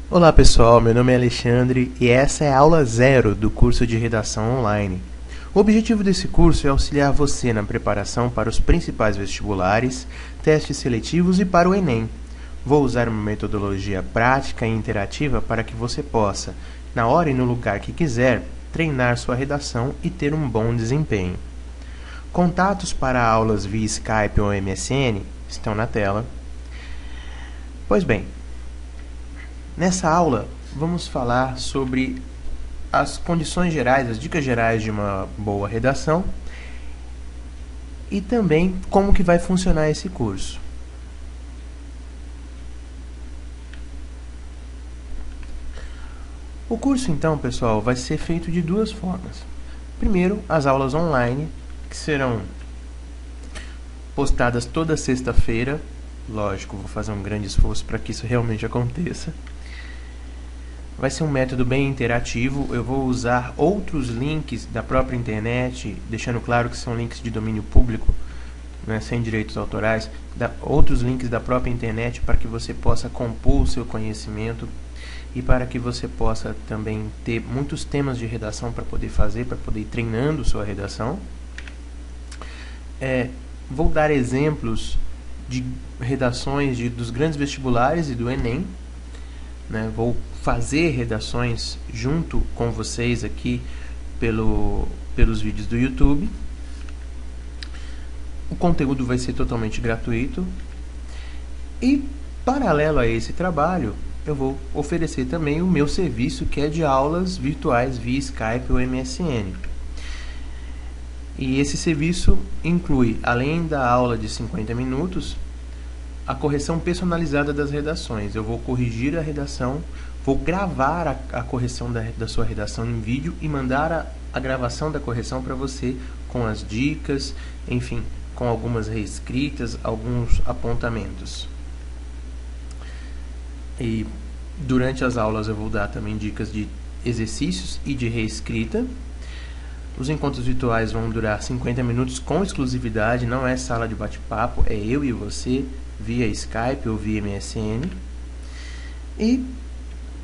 Olá pessoal, meu nome é Alexandre e essa é a aula 0 do curso de redação online. O objetivo desse curso é auxiliar você na preparação para os principais vestibulares, testes seletivos e para o Enem. Vou usar uma metodologia prática e interativa para que você possa, na hora e no lugar que quiser, treinar sua redação e ter um bom desempenho. Contatos para aulas via Skype ou MSN estão na tela. Pois bem, nessa aula, vamos falar sobre as condições gerais, as dicas gerais de uma boa redação e também como que vai funcionar esse curso. O curso, então, pessoal, vai ser feito de duas formas. Primeiro, as aulas online, que serão postadas toda sexta-feira. Lógico, vou fazer um grande esforço para que isso realmente aconteça. Vai ser um método bem interativo, eu vou usar outros links da própria internet, deixando claro que são links de domínio público, né, sem direitos autorais, outros links da própria internet para que você possa compor o seu conhecimento e para que você possa também ter muitos temas de redação para poder fazer, para poder ir treinando sua redação. Vou dar exemplos de redações dos grandes vestibulares e do Enem, né? Vou fazer redações junto com vocês aqui pelos vídeos do YouTube. O conteúdo vai ser totalmente gratuito. E, paralelo a esse trabalho, eu vou oferecer também o meu serviço, que é de aulas virtuais via Skype ou MSN. E esse serviço inclui, além da aula de 50 minutos, a correção personalizada das redações. Eu vou corrigir a redação, vou gravar a correção da sua redação em vídeo e mandar a gravação da correção para você com as dicas, enfim, com algumas reescritas, alguns apontamentos. E durante as aulas eu vou dar também dicas de exercícios e de reescrita. Os encontros virtuais vão durar 50 minutos com exclusividade, não é sala de bate-papo, é eu e você via Skype ou via MSN. E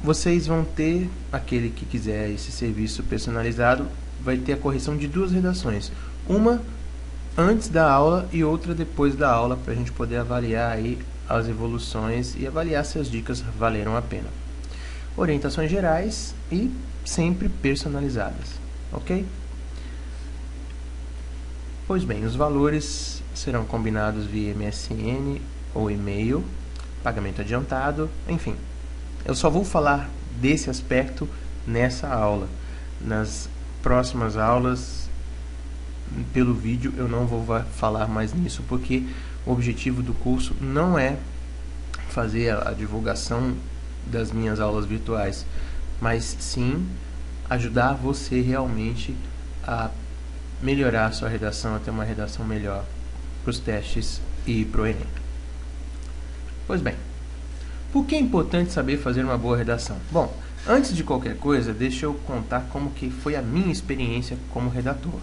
vocês vão ter, aquele que quiser esse serviço personalizado, vai ter a correção de duas redações. Uma antes da aula e outra depois da aula, para a gente poder avaliar aí as evoluções e avaliar se as dicas valeram a pena. Orientações gerais e sempre personalizadas, ok? Pois bem, os valores serão combinados via MSN ou e-mail, pagamento adiantado, enfim. Eu só vou falar desse aspecto nessa aula. Nas próximas aulas, pelo vídeo, eu não vou falar mais nisso, porque o objetivo do curso não é fazer a divulgação das minhas aulas virtuais, mas sim ajudar você realmente a melhorar a sua redação, a ter uma redação melhor para os testes e para o Enem. Pois bem, por que é importante saber fazer uma boa redação? Bom, antes de qualquer coisa, deixa eu contar como que foi a minha experiência como redator.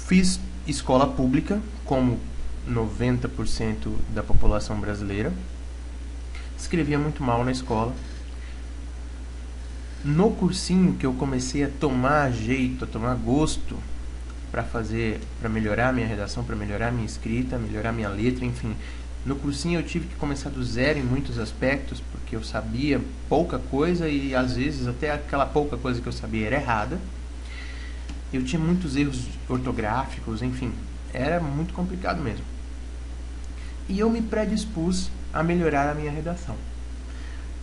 Fiz escola pública, como 90% da população brasileira. Escrevia muito mal na escola. No cursinho que eu comecei a tomar jeito, a tomar gosto para melhorar a minha redação, para melhorar a minha escrita, melhorar a minha letra, enfim. No cursinho eu tive que começar do zero em muitos aspectos, porque eu sabia pouca coisa e às vezes até aquela pouca coisa que eu sabia era errada. Eu tinha muitos erros ortográficos, enfim, era muito complicado mesmo. E eu me predispus a melhorar a minha redação.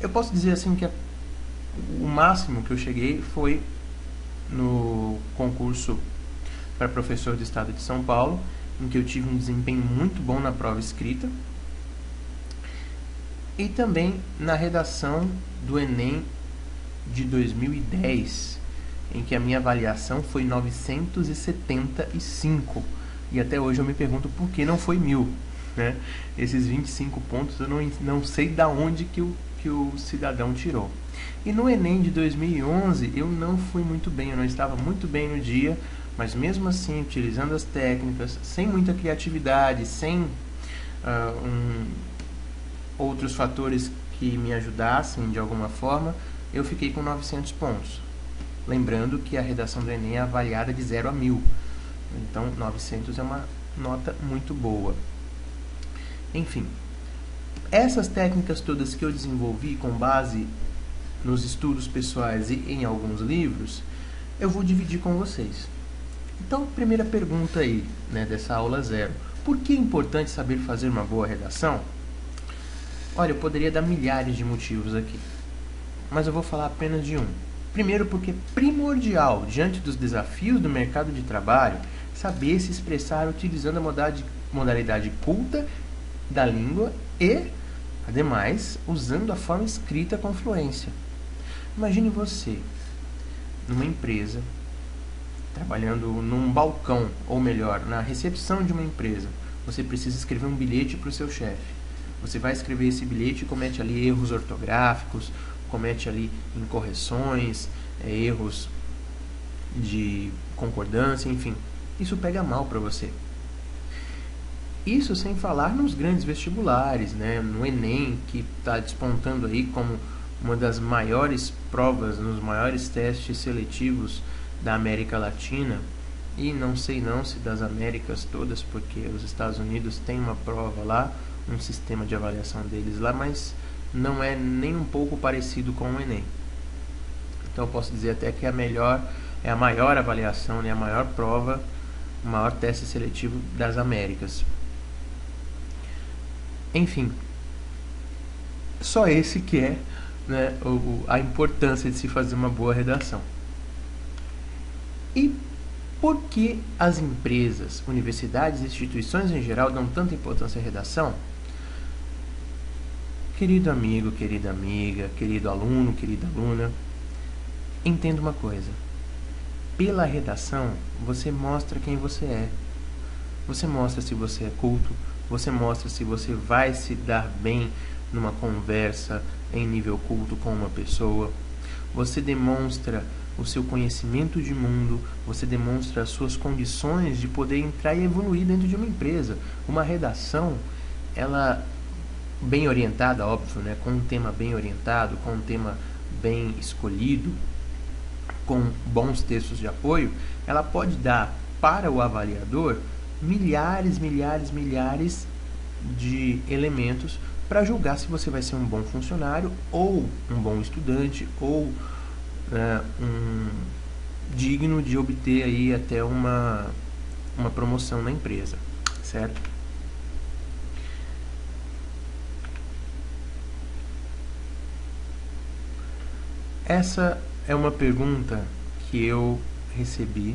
Eu posso dizer assim que o máximo que eu cheguei foi no concurso para professor do estado de São Paulo, em que eu tive um desempenho muito bom na prova escrita e também na redação do Enem de 2010, em que a minha avaliação foi 975 e até hoje eu me pergunto por que não foi 1000, né? Esses 25 pontos eu não sei da onde que o cidadão tirou. E no Enem de 2011 eu não fui muito bem, eu não estava muito bem no dia, mas mesmo assim, utilizando as técnicas, sem muita criatividade, sem outros fatores que me ajudassem de alguma forma, eu fiquei com 900 pontos. Lembrando que a redação do Enem é avaliada de 0 a 1000. Então, 900 é uma nota muito boa. Enfim, essas técnicas todas que eu desenvolvi com base nos estudos pessoais e em alguns livros, eu vou dividir com vocês. Então, primeira pergunta aí, né, dessa aula 0. Por que é importante saber fazer uma boa redação? Olha, eu poderia dar milhares de motivos aqui, mas eu vou falar apenas de um. Primeiro, porque é primordial, diante dos desafios do mercado de trabalho, saber se expressar utilizando a modalidade culta da língua e, ademais, usando a forma escrita com fluência. Imagine você, numa empresa, trabalhando num balcão, ou melhor, na recepção de uma empresa. Você precisa escrever um bilhete para o seu chefe. Você vai escrever esse bilhete e comete ali erros ortográficos, comete ali incorreções, erros de concordância, enfim. Isso pega mal para você. Isso sem falar nos grandes vestibulares, né? No Enem, que está despontando aí como uma das maiores provas, nos maiores testes seletivos da América Latina, e não sei não se das Américas todas, porque os Estados Unidos têm uma prova lá, um sistema de avaliação deles lá, mas não é nem um pouco parecido com o Enem. Então eu posso dizer até que é a maior avaliação, né, a maior prova, o maior teste seletivo das Américas. Enfim, só esse que é, né, a importância de se fazer uma boa redação. E por que as empresas, universidades e instituições em geral dão tanta importância à redação? Querido amigo, querida amiga, querido aluno, querida aluna, entenda uma coisa. Pela redação, você mostra quem você é. Você mostra se você é culto, você mostra se você vai se dar bem numa conversa em nível culto com uma pessoa. Você demonstra o seu conhecimento de mundo, você demonstra as suas condições de poder entrar e evoluir dentro de uma empresa. Uma redação, ela bem orientada, óbvio, né, com um tema bem orientado, com um tema bem escolhido, com bons textos de apoio, ela pode dar para o avaliador milhares de elementos para julgar se você vai ser um bom funcionário, ou um bom estudante, ou digno de obter aí até uma promoção na empresa, certo? Essa é uma pergunta que eu recebi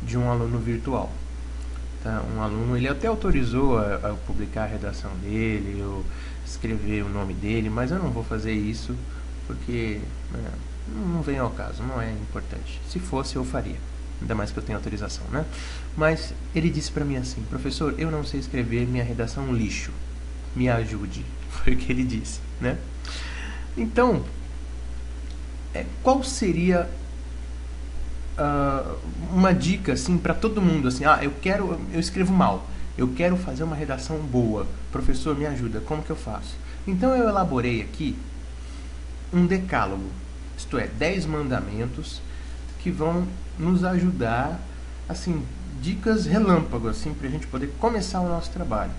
de um aluno virtual. Tá? Um aluno, ele até autorizou a publicar a redação dele, eu escrever o nome dele, mas eu não vou fazer isso porque não vem ao caso, não é importante. Se fosse, eu faria, ainda mais que eu tenho autorização, né? Mas ele disse para mim assim: professor, eu não sei escrever, minha redação é um lixo, me ajude. Foi o que ele disse, né? Então, qual seria uma dica assim para todo mundo, assim, eu escrevo mal, eu quero fazer uma redação boa, professor, me ajuda, como que eu faço? Então eu elaborei aqui um decálogo, isto é, 10 mandamentos que vão nos ajudar, assim, dicas relâmpago, assim, para a gente poder começar o nosso trabalho.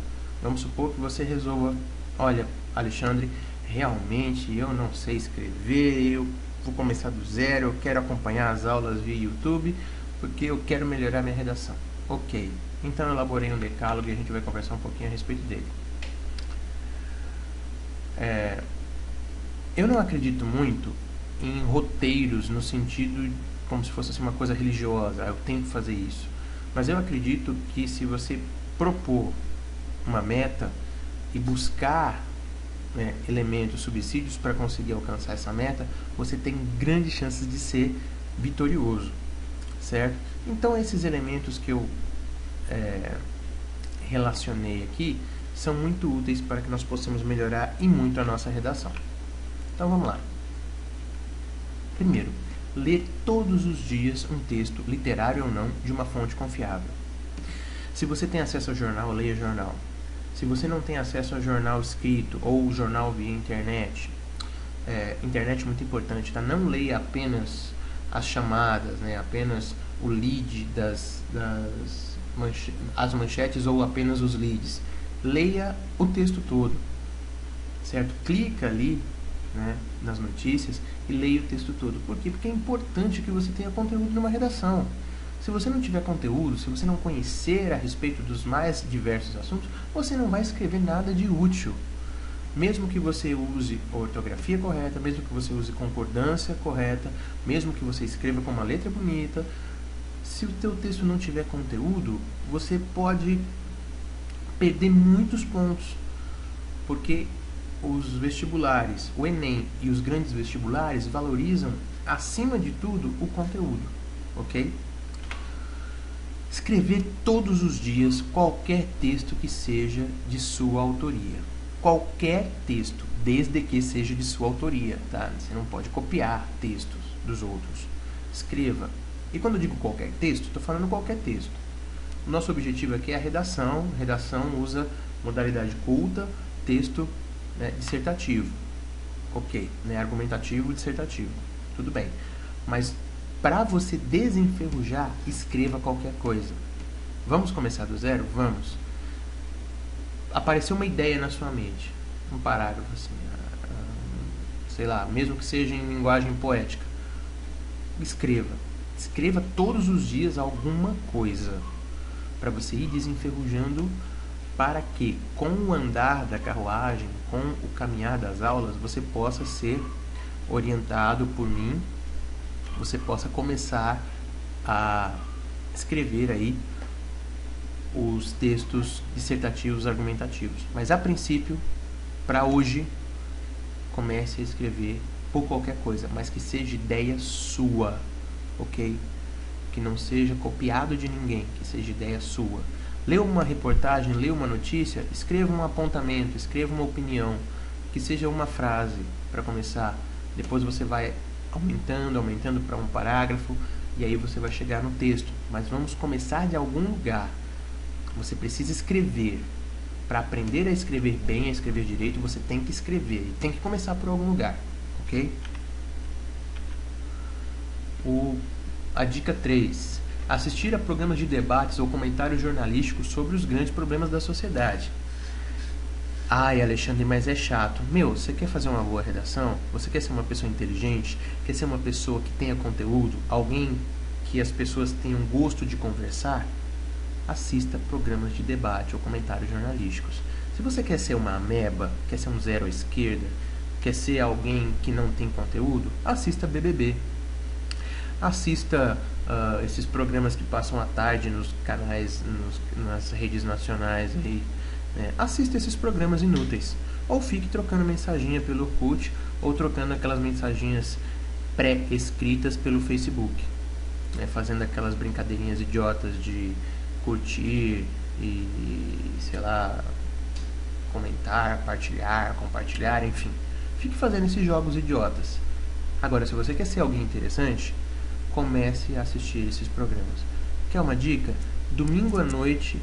Vamos supor que você resolva: olha, Alexandre, realmente eu não sei escrever, eu vou começar do zero, eu quero acompanhar as aulas via YouTube, porque eu quero melhorar minha redação. Ok, então eu elaborei um decálogo e a gente vai conversar um pouquinho a respeito dele. Eu não acredito muito em roteiros no sentido como se fosse assim, uma coisa religiosa, eu tenho que fazer isso. Mas eu acredito que se você propor uma meta e buscar elementos, subsídios para conseguir alcançar essa meta, você tem grandes chances de ser vitorioso, certo? Então esses elementos que eu relacionei aqui são muito úteis para que nós possamos melhorar e muito a nossa redação. Então vamos lá. Primeiro, ler todos os dias um texto, literário ou não, de uma fonte confiável. Se você tem acesso ao jornal, leia jornal. Se você não tem acesso ao jornal escrito ou jornal via internet, internet é muito importante, tá? Não leia apenas as chamadas, né? Apenas o lead as manchetes ou apenas os leads. Leia o texto todo, certo? Clica ali, né, nas notícias e leia o texto todo. Por quê? Porque é importante que você tenha conteúdo numa redação. Se você não tiver conteúdo, se você não conhecer a respeito dos mais diversos assuntos, você não vai escrever nada de útil. Mesmo que você use ortografia correta, mesmo que você use concordância correta, mesmo que você escreva com uma letra bonita, se o teu texto não tiver conteúdo, você pode perder muitos pontos, porque os vestibulares, o Enem e os grandes vestibulares valorizam, acima de tudo, o conteúdo, ok? Escrever todos os dias qualquer texto que seja de sua autoria. Qualquer texto, desde que seja de sua autoria, tá? Você não pode copiar textos dos outros. Escreva. E quando eu digo qualquer texto, estou falando qualquer texto. O nosso objetivo aqui é a redação. Redação usa modalidade culta, texto, né, dissertativo. Ok, né? Argumentativo e dissertativo. Tudo bem. Mas para você desenferrujar, escreva qualquer coisa. Vamos começar do zero? Vamos. Apareceu uma ideia na sua mente, um parágrafo assim, sei lá, mesmo que seja em linguagem poética. Escreva todos os dias alguma coisa, para você ir desenferrujando, para que com o andar da carruagem, com o caminhar das aulas, você possa ser orientado por mim, você possa começar a escrever aí os textos dissertativos, argumentativos. Mas a princípio, para hoje, comece a escrever por qualquer coisa, mas que seja ideia sua, ok? Que não seja copiado de ninguém, que seja ideia sua. Lê uma reportagem, lê uma notícia, escreva um apontamento, escreva uma opinião, que seja uma frase para começar. Depois você vai aumentando para um parágrafo, e aí você vai chegar no texto. Mas vamos começar de algum lugar. Você precisa escrever. Para aprender a escrever bem, a escrever direito, você tem que escrever. E tem que começar por algum lugar, ok? A dica 3. Assistir a programas de debates ou comentários jornalísticos sobre os grandes problemas da sociedade. Ai, Alexandre, mas é chato. Meu, você quer fazer uma boa redação? Você quer ser uma pessoa inteligente? Quer ser uma pessoa que tenha conteúdo? Alguém que as pessoas tenham gosto de conversar? Assista programas de debate ou comentários jornalísticos. Se você quer ser uma ameba, quer ser um zero à esquerda, quer ser alguém que não tem conteúdo, assista BBB. Assista esses programas que passam à tarde nos canais, nas redes nacionais aí, né? Assista esses programas inúteis. Ou fique trocando mensaginha pelo Orkut, ou trocando aquelas mensaginhas pré-escritas pelo Facebook, né? Fazendo aquelas brincadeirinhas idiotas de curtir e, sei lá, comentar, compartilhar, enfim. Fique fazendo esses jogos idiotas. Agora, se você quer ser alguém interessante, comece a assistir esses programas. Quer uma dica? Domingo à noite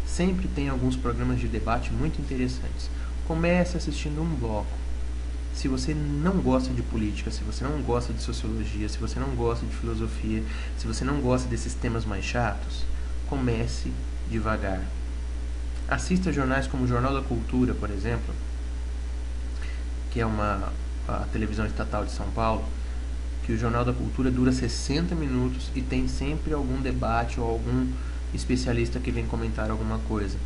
sempre tem alguns programas de debate muito interessantes. Comece assistindo um bloco. Se você não gosta de política, se você não gosta de sociologia, se você não gosta de filosofia, se você não gosta desses temas mais chatos, comece devagar. Assista jornais como o Jornal da Cultura, por exemplo, que é a televisão estatal de São Paulo, que o Jornal da Cultura dura 60 minutos e tem sempre algum debate ou algum especialista que vem comentar alguma coisa.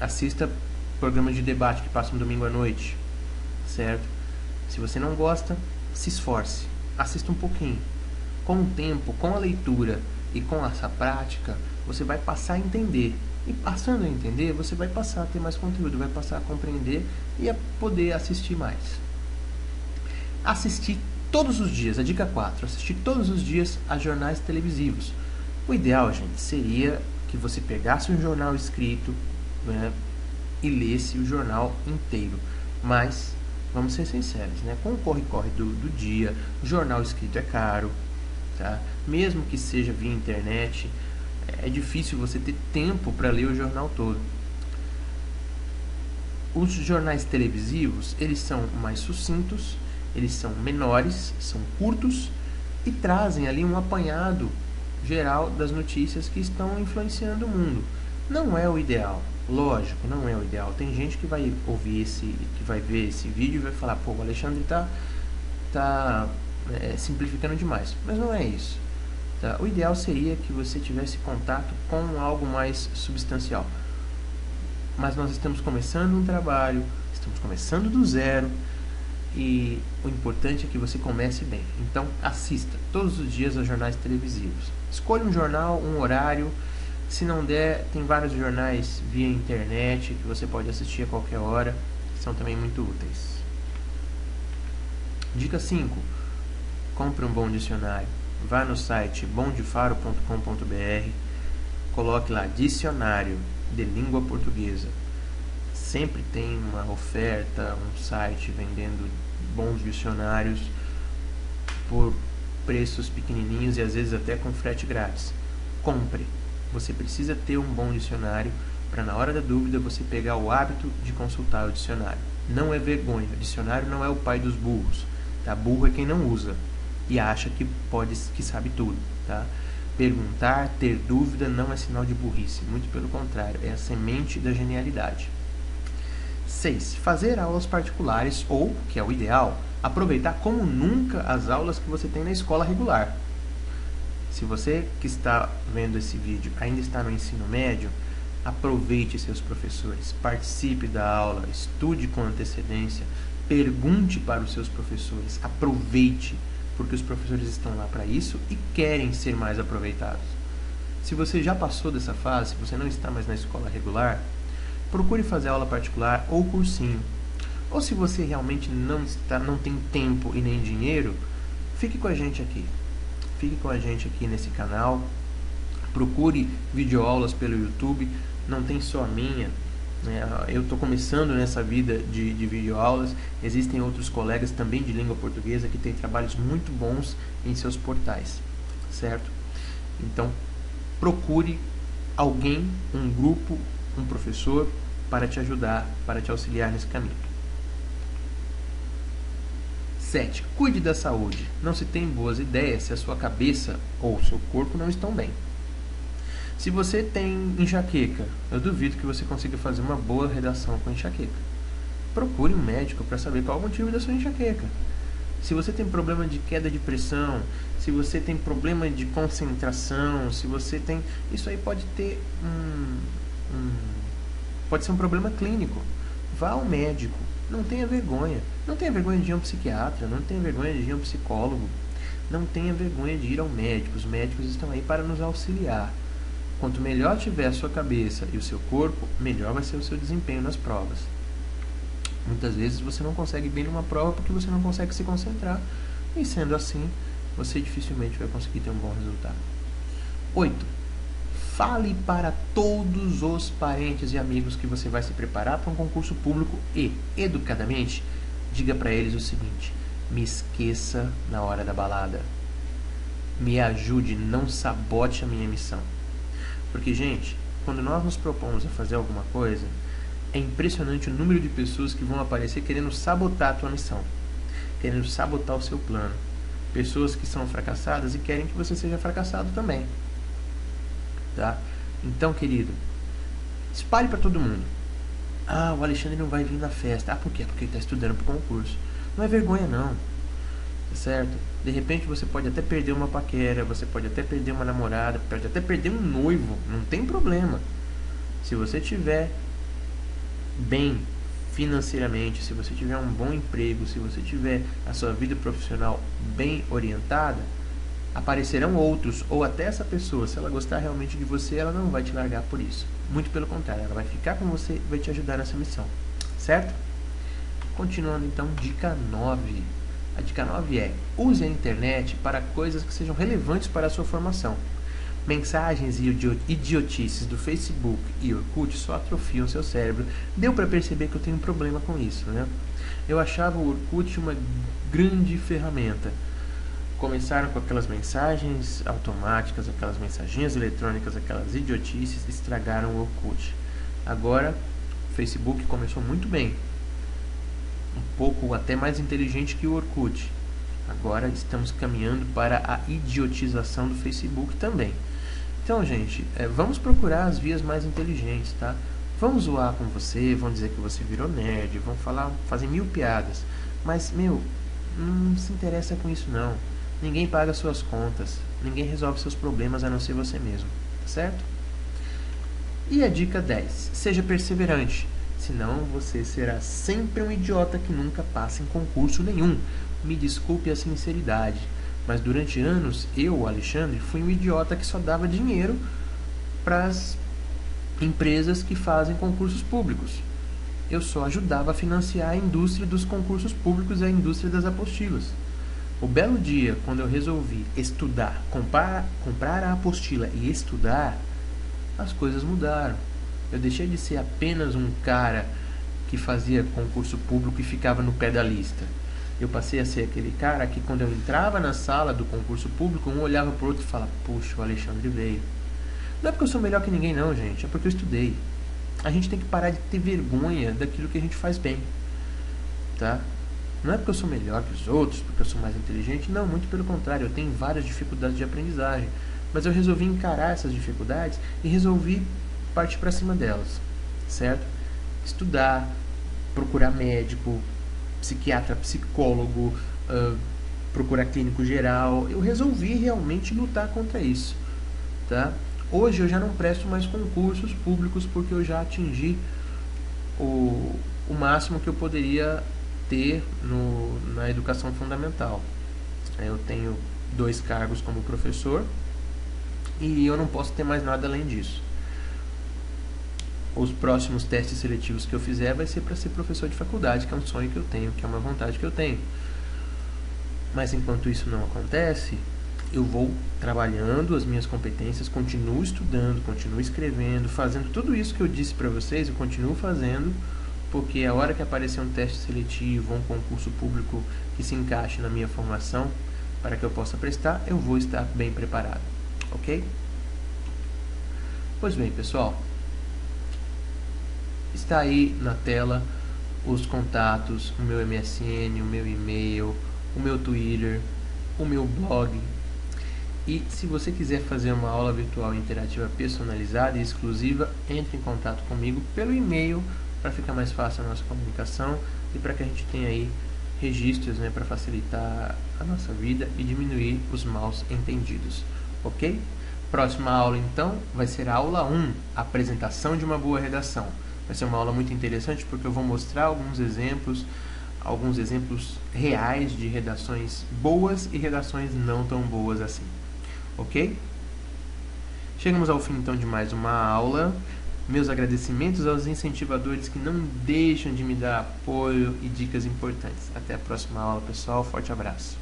Assista programas de debate que passam domingo à noite, certo? Se você não gosta, se esforce, assista um pouquinho. Com o tempo, com a leitura e com essa prática, você vai passar a entender. E passando a entender, você vai passar a ter mais conteúdo, vai passar a compreender e a poder assistir mais. Assistir todos os dias, a dica 4, assistir todos os dias a jornais televisivos. O ideal, gente, seria que você pegasse um jornal escrito, né, e lesse o jornal inteiro. Mas, vamos ser sinceros, né, com o corre-corre do dia, o jornal escrito é caro, tá? Mesmo que seja via internet, é difícil você ter tempo para ler o jornal todo. Os jornais televisivos, eles são mais sucintos, eles são menores, são curtos e trazem ali um apanhado geral das notícias que estão influenciando o mundo. Não é o ideal, lógico, não é o ideal. Tem gente que vai ouvir que vai ver esse vídeo e vai falar, pô, o Alexandre tá simplificando demais, mas não é isso. Tá? O ideal seria que você tivesse contato com algo mais substancial. Mas nós estamos começando um trabalho, estamos começando do zero e o importante é que você comece bem. Então assista todos os dias aos jornais televisivos. Escolha um jornal, um horário. Se não der, tem vários jornais via internet que você pode assistir a qualquer hora, que são também muito úteis. Dica 5. Compre um bom dicionário. Vá no site bomdefaro.com.br, coloque lá dicionário de língua portuguesa. Sempre tem uma oferta, um site vendendo bons dicionários por preços pequenininhos e às vezes até com frete grátis. Compre. Você precisa ter um bom dicionário para na hora da dúvida você pegar o hábito de consultar o dicionário. Não é vergonha, o dicionário não é o pai dos burros, tá? Burro é quem não usa e acha que sabe tudo, tá? Perguntar, ter dúvida não é sinal de burrice, muito pelo contrário, é a semente da genialidade. 6. Fazer aulas particulares ou, que é o ideal, aproveitar como nunca as aulas que você tem na escola regular. Se você que está vendo esse vídeo ainda está no ensino médio, aproveite seus professores, participe da aula, estude com antecedência, pergunte para os seus professores, aproveite, porque os professores estão lá para isso e querem ser mais aproveitados. Se você já passou dessa fase, se você não está mais na escola regular, procure fazer aula particular ou cursinho. Ou se você realmente não tem tempo e nem dinheiro, fique com a gente aqui. Fique com a gente aqui nesse canal. Procure videoaulas pelo YouTube. Não tem só a minha, né? Eu estou começando nessa vida de videoaulas. Existem outros colegas também de língua portuguesa que têm trabalhos muito bons em seus portais, certo? Então, procure alguém, um grupo, um professor para te ajudar, para te auxiliar nesse caminho. 7. Cuide da saúde. Não se tem boas ideias se a sua cabeça ou o seu corpo não estão bem. Se você tem enxaqueca, eu duvido que você consiga fazer uma boa redação com enxaqueca. Procure um médico para saber qual é o motivo da sua enxaqueca. Se você tem problema de queda de pressão, se você tem problema de concentração, se você tem... Isso aí pode ter pode ser um problema clínico. Vá ao médico. Não tenha vergonha. Não tenha vergonha de ir a um psiquiatra, não tenha vergonha de ir a um psicólogo. Não tenha vergonha de ir ao médico. Os médicos estão aí para nos auxiliar. Quanto melhor tiver a sua cabeça e o seu corpo, melhor vai ser o seu desempenho nas provas. Muitas vezes você não consegue bem numa prova porque você não consegue se concentrar. E sendo assim, você dificilmente vai conseguir ter um bom resultado. 8. Fale para todos os parentes e amigos que você vai se preparar para um concurso público e, educadamente, diga para eles o seguinte: me esqueça na hora da balada. Me ajude, não sabote a minha missão. Porque, gente, quando nós nos propomos a fazer alguma coisa, é impressionante o número de pessoas que vão aparecer querendo sabotar a tua missão, querendo sabotar o seu plano. Pessoas que são fracassadas e querem que você seja fracassado também. Tá? Então, querido, espalhe para todo mundo. Ah, o Alexandre não vai vir na festa. Ah, por quê? Porque ele está estudando para o concurso. Não é vergonha não, tá certo? De repente você pode até perder uma paquera, você pode até perder uma namorada, pode até perder um noivo, não tem problema. Se você tiver bem financeiramente, se você tiver um bom emprego, se você tiver a sua vida profissional bem orientada, aparecerão outros, ou até essa pessoa, se ela gostar realmente de você, ela não vai te largar por isso. Muito pelo contrário, ela vai ficar com você e vai te ajudar nessa missão, certo? Continuando então, dica 9. A dica 9 é: use a internet para coisas que sejam relevantes para a sua formação. Mensagens e idiotices do Facebook e Orkut só atrofiam seu cérebro. Deu para perceber que eu tenho um problema com isso, né? Eu achava o Orkut uma grande ferramenta. Começaram com aquelas mensagens automáticas, aquelas mensaginhas eletrônicas, aquelas idiotices, estragaram o Orkut. Agora, o Facebook começou muito bem, um pouco até mais inteligente que o Orkut. Agora estamos caminhando para a idiotização do Facebook também. Então, gente, vamos procurar as vias mais inteligentes, tá? Vão zoar com você, vão dizer que você virou nerd, vão fazer 1000 piadas. Mas, não se interessa com isso não. Ninguém paga suas contas, ninguém resolve seus problemas a não ser você mesmo, tá certo? E a dica 10, seja perseverante, senão você será sempre um idiota que nunca passa em concurso nenhum. Me desculpe a sinceridade, mas durante anos eu, Alexandre, fui um idiota que só dava dinheiro para as empresas que fazem concursos públicos. Eu só ajudava a financiar a indústria dos concursos públicos e a indústria das apostilas. O belo dia, quando eu resolvi estudar, comprar a apostila e estudar, as coisas mudaram. Eu deixei de ser apenas um cara que fazia concurso público e ficava no pé da lista. Eu passei a ser aquele cara que, quando eu entrava na sala do concurso público, um olhava pro outro e falava: puxa, o Alexandre veio. Não é porque eu sou melhor que ninguém não, gente, é porque eu estudei. A gente tem que parar de ter vergonha daquilo que a gente faz bem, tá? Não é porque eu sou melhor que os outros, porque eu sou mais inteligente, não, muito pelo contrário, eu tenho várias dificuldades de aprendizagem, mas eu resolvi encarar essas dificuldades e resolvi partir para cima delas, certo? Estudar, procurar médico, psiquiatra, psicólogo, procurar clínico geral. Eu resolvi realmente lutar contra isso, tá? Hoje eu já não presto mais concursos públicos porque eu já atingi o máximo que eu poderia ter na educação fundamental. Eu tenho 2 cargos como professor e eu não posso ter mais nada além disso. Os próximos testes seletivos que eu fizer vai ser para ser professor de faculdade, que é um sonho que eu tenho, que é uma vontade que eu tenho. Mas enquanto isso não acontece, eu vou trabalhando as minhas competências, continuo estudando, continuo escrevendo, fazendo tudo isso que eu disse para vocês, eu continuo fazendo, porque a hora que aparecer um teste seletivo ou um concurso público que se encaixe na minha formação, para que eu possa prestar, eu vou estar bem preparado, ok? Pois bem, pessoal, está aí na tela os contatos, o meu MSN, o meu e-mail, o meu Twitter, o meu blog. E se você quiser fazer uma aula virtual interativa personalizada e exclusiva, entre em contato comigo pelo e-mail para ficar mais fácil a nossa comunicação e para que a gente tenha aí registros, né, para facilitar a nossa vida e diminuir os maus entendidos, ok? Próxima aula então vai ser a aula 1, apresentação de uma boa redação. Vai ser uma aula muito interessante porque eu vou mostrar alguns exemplos reais de redações boas e redações não tão boas assim, ok? Chegamos ao fim então de mais uma aula. Meus agradecimentos aos incentivadores que não deixam de me dar apoio e dicas importantes. Até a próxima aula, pessoal. Forte abraço.